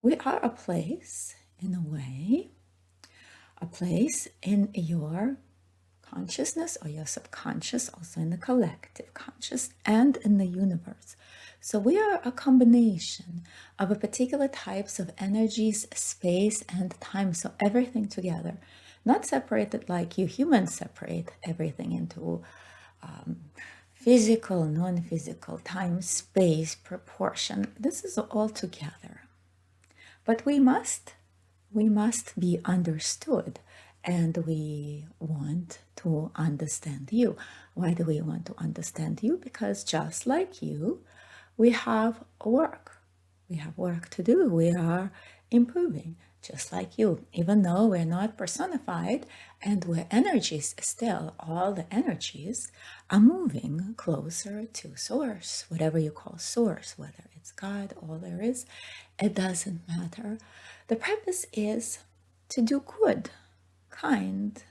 We are a place, in a way, a place in your consciousness or your subconscious, also in the collective conscious and in the universe. So we are a combination of a particular types of energies, space, and time. So everything together, not separated like you humans separate everything into physical, non-physical, time, space, proportion. This is all together. But we must be understood, and we want to understand you. Why do we want to understand you? Because just like you, we have work. We have work to do. We are improving, just like you. Even though we're not personified and we're energies still, all the energies are moving closer to source, whatever you call source, whether it's God, all there is, it doesn't matter. The purpose is to do good, kind,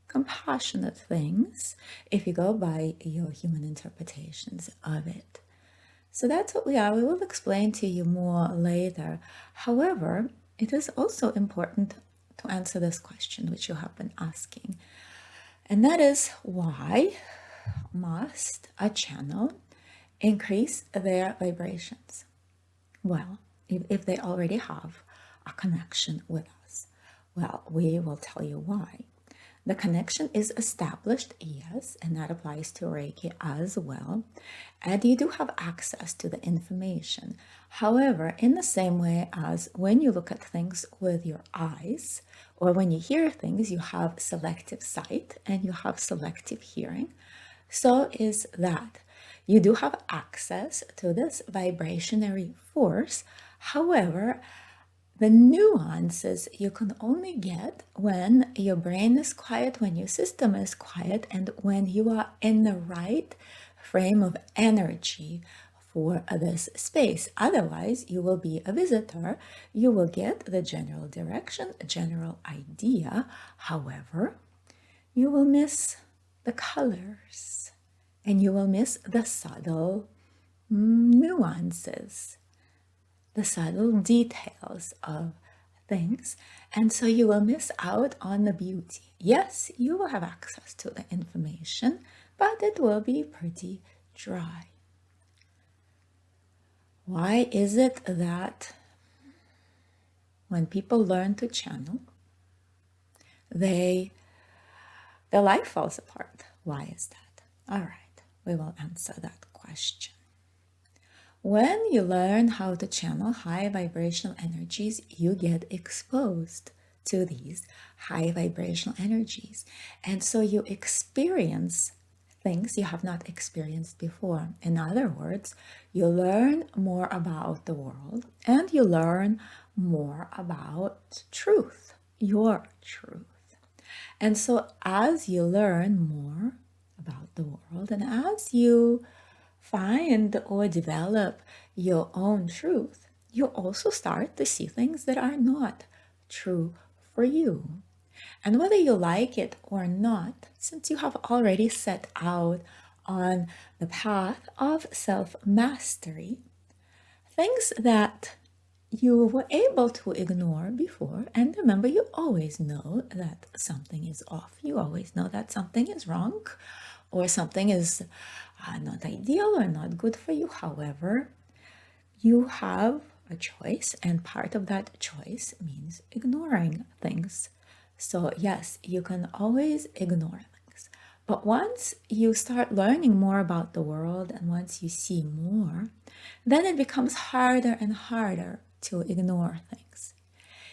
compassionate things, if you go by your human interpretations of it. So that's what we are. We will explain to you more later. However, it is also important to answer this question, which you have been asking. And that is, why must a channel increase their vibrations? Well, if they already have a connection with us, well, we will tell you why. The connection is established, yes, and that applies to Reiki as well. And you do have access to the information. However, in the same way as when you look at things with your eyes, or when you hear things, you have selective sight and you have selective hearing, so is that. You do have access to this vibrationary force. However, the nuances you can only get when your brain is quiet, when your system is quiet, and when you are in the right frame of energy for this space. Otherwise, you will be a visitor. You will get the general direction, a general idea. However, you will miss the colors and you will miss the subtle nuances, the subtle details of things, and so you will miss out on the beauty. Yes, you will have access to the information, but it will be pretty dry. Why is it that when people learn to channel, their life falls apart? Why is that? All right, we will answer that question. When you learn how to channel high vibrational energies, you get exposed to these high vibrational energies. And so you experience things you have not experienced before. In other words, you learn more about the world and you learn more about truth, your truth. And so as you learn more about the world and as you find or develop your own truth, you also start to see things that are not true for you. And whether you like it or not, since you have already set out on the path of self-mastery, things that you were able to ignore before, and remember, you always know that something is off. You always know that something is wrong or something is not ideal or not good for you. However, you have a choice, and part of that choice means ignoring things. So yes, you can always ignore things. But once you start learning more about the world and once you see more, then it becomes harder and harder to ignore things.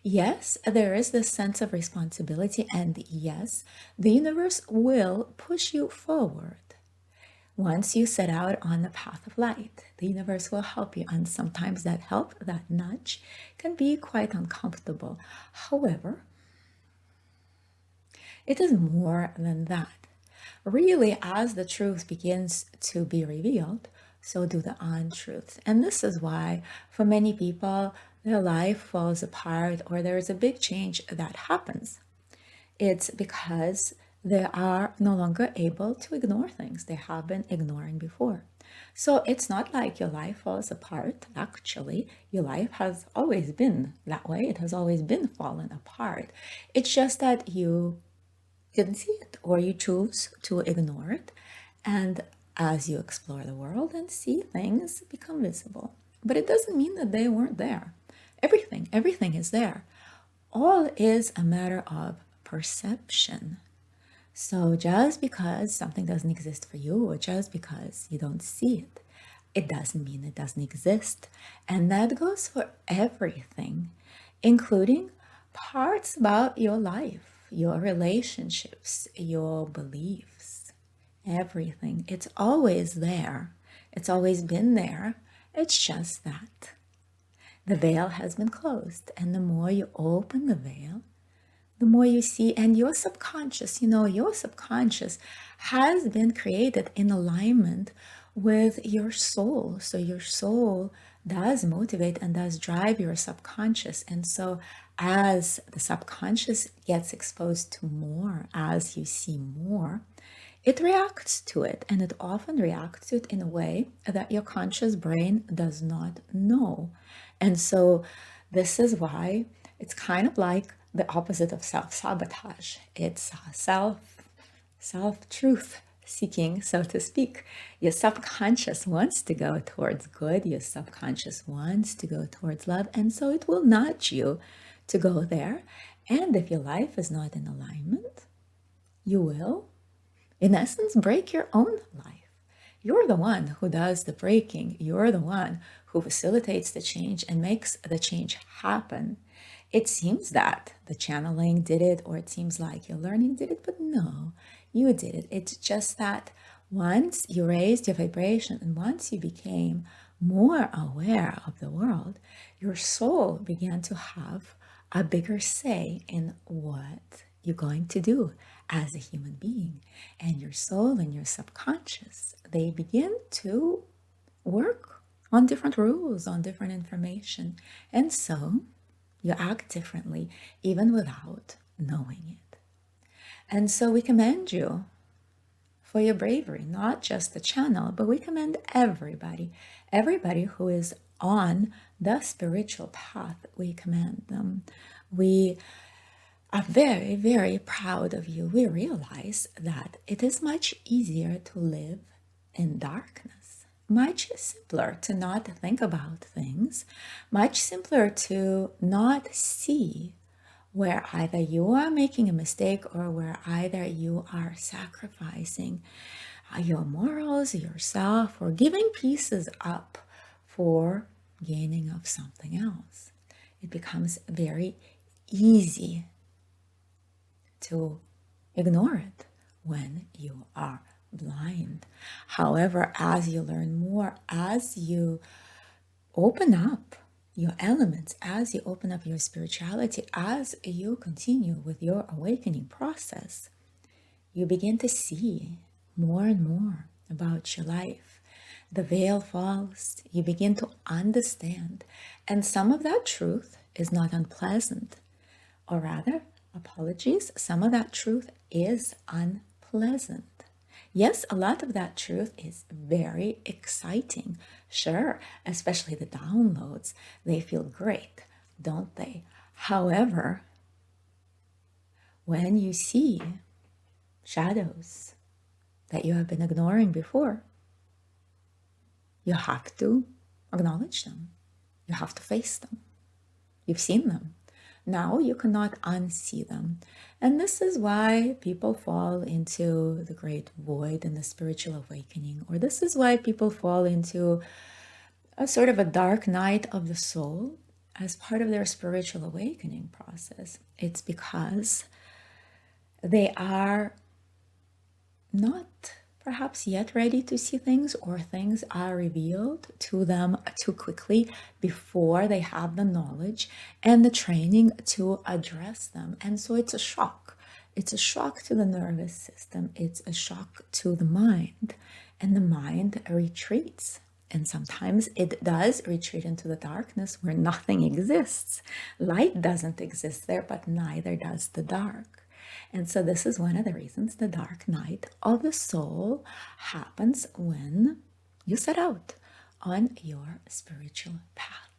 Yes, there is this sense of responsibility, and yes, the universe will push you forward. Once you set out on the path of light, the universe will help you, and sometimes that help, that nudge, can be quite uncomfortable. However, it is more than that. Really, as the truth begins to be revealed, so do the untruths. And this is why, for many people, their life falls apart or there is a big change that happens. It's because they are no longer able to ignore things they have been ignoring before. So it's not like your life falls apart. Actually, your life has always been that way. It has always been fallen apart. It's just that you didn't see it or you choose to ignore it. And as you explore the world and see things become visible. But it doesn't mean that they weren't there. Everything is there. All is a matter of perception. So just because something doesn't exist for you, or just because you don't see it, it doesn't mean it doesn't exist. And that goes for everything, including parts about your life, your relationships, your beliefs, everything. It's always there. It's always been there. It's just that the veil has been closed. And the more you open the veil, the more you see. And your subconscious, your subconscious has been created in alignment with your soul. So your soul does motivate and does drive your subconscious. And so as the subconscious gets exposed to more, as you see more, it reacts to it, and it often reacts to it in a way that your conscious brain does not know. And so this is why it's kind of like the opposite of self-sabotage. It's self-truth seeking, so to speak. Your subconscious wants to go towards good. Your subconscious wants to go towards love. And so it will nudge you to go there. And if your life is not in alignment, you will, in essence, break your own life. You're the one who does the breaking. You're the one who facilitates the change and makes the change happen. It seems that the channeling did it, or it seems like your learning did it, but no, you did it. It's just that once you raised your vibration and once you became more aware of the world, your soul began to have a bigger say in what you're going to do as a human being. And your soul and your subconscious, they begin to work on different rules, on different information. And so you act differently even without knowing it. And so we commend you for your bravery, not just the channel, but we commend everybody who is on the spiritual path. We commend them. We are very, very proud of you. We realize that it is much easier to live in darkness, much simpler to not think about things, much simpler to not see where either you are making a mistake or where either you are sacrificing your morals, yourself, or giving pieces up for gaining of something else. It becomes very easy to ignore it when you are blind. However, as you learn more, as you open up your elements, as you open up your spirituality, as you continue with your awakening process, you begin to see more and more about your life. The veil falls, you begin to understand, and some of that truth is not unpleasant, or rather, apologies, some of that truth is unpleasant. Yes, a lot of that truth is very exciting. Sure, especially the downloads. They feel great, don't they? However, when you see shadows that you have been ignoring before, you have to acknowledge them. You have to face them. You've seen them. Now you cannot unsee them. And this is why people fall into the great void in the spiritual awakening, or this is why people fall into a sort of a dark night of the soul as part of their spiritual awakening process. It's because they are not perhaps yet ready to see things, or things are revealed to them too quickly before they have the knowledge and the training to address them. And so it's a shock. It's a shock to the nervous system. It's a shock to the mind, and the mind retreats. And sometimes it does retreat into the darkness where nothing exists. Light doesn't exist there, but neither does the dark. And so this is one of the reasons the dark night of the soul happens when you set out on your spiritual path.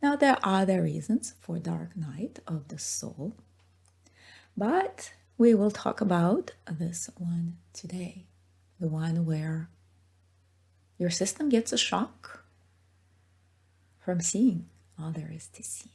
Now, there are other reasons for dark night of the soul, but we will talk about this one today, the one where your system gets a shock from seeing all there is to see.